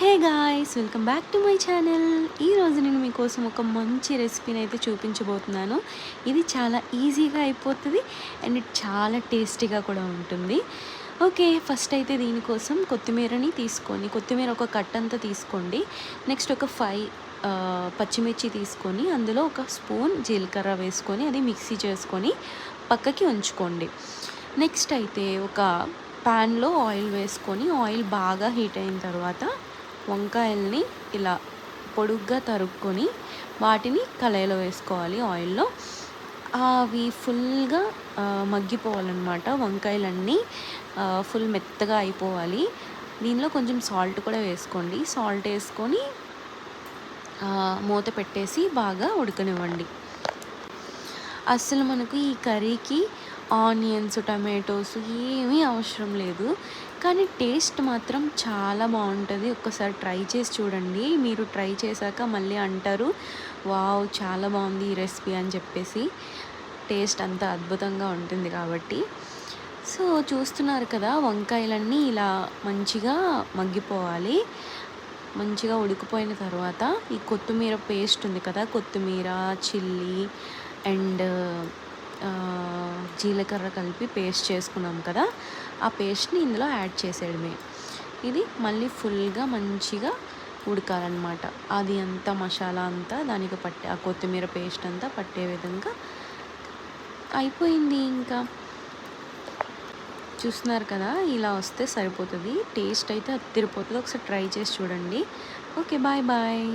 Hey guys, welcome back to my channel. ఈరోజు నేను మీకోసం ఒక మంచి రెసిపీని అయితే చూపించబోతున్నాను. ఇది చాలా ఈజీగా అయిపోతుంది అండ్ చాలా టేస్టీగా కూడా ఉంటుంది. ఓకే, ఫస్ట్ అయితే దీనికోసం కొత్తిమీరని తీసుకొని, కొత్తిమీర ఒక కట్ అంతా తీసుకోండి. నెక్స్ట్ ఒక 5 పచ్చిమిర్చి తీసుకొని అందులో ఒక స్పూన్ జీలకర్ర వేసుకొని అది మిక్సీ చేసుకొని పక్కకి ఉంచుకోండి. నెక్స్ట్ అయితే ఒక ప్యాన్లో ఆయిల్ వేసుకొని ఆయిల్ బాగా హీట్ అయిన తర్వాత వంకాయల్ని ఇలా పొడుగ్గా తరుక్కొని వాటిని కళాయిలో వేసుకోవాలి ఆయిల్లో. అవి ఫుల్గా మగ్గిపోవాలన్నమాట. వంకాయలన్నీ ఫుల్ మెత్తగా అయిపోవాలి. దీనిలో కొంచెం సాల్ట్ కూడా వేసుకోండి. సాల్ట్ వేసుకొని మూత పెట్టేసి బాగా ఉడకనివ్వండి. అస్సలు మనకు ఈ కర్రీకి ఆనియన్స్, టమాటోస్ ఏమీ అవసరం లేదు, కానీ టేస్ట్ మాత్రం చాలా బాగుంటుంది. ఒక్కసారి ట్రై చేసి చూడండి. మీరు ట్రై చేశాక మళ్ళీ అంటారు, వావ్ చాలా బాగుంది ఈ రెసిపీ అని చెప్పేసి. టేస్ట్ అంత అద్భుతంగా ఉంటుంది కాబట్టి. సో చూస్తున్నారు కదా, వంకాయలన్నీ ఇలా మంచిగా మగ్గిపోవాలి. మంచిగా ఉడికిపోయిన తర్వాత ఈ కొత్తిమీర పేస్ట్ ఉంది కదా, కొత్తిమీర, చిల్లీ అండ్ జీలకర్ర కలిపి పేస్ట్ చేసుకున్నాం కదా, ఆ పేస్ట్ని ఇందులో యాడ్ చేసేయడమే. ఇది మళ్ళీ ఫుల్గా మంచిగా ఉడకాలన్నమాట. అది అంతా మసాలా అంతా దానికి పట్టే, ఆ కొత్తిమీర పేస్ట్ అంతా పట్టే విధంగా అయిపోయింది. ఇంకా చూస్తున్నారు కదా, ఇలా వస్తే సరిపోతుంది. టేస్ట్ అయితే అదిరిపోతుంది. ఒకసారి ట్రై చేసి చూడండి. Okay, bye bye.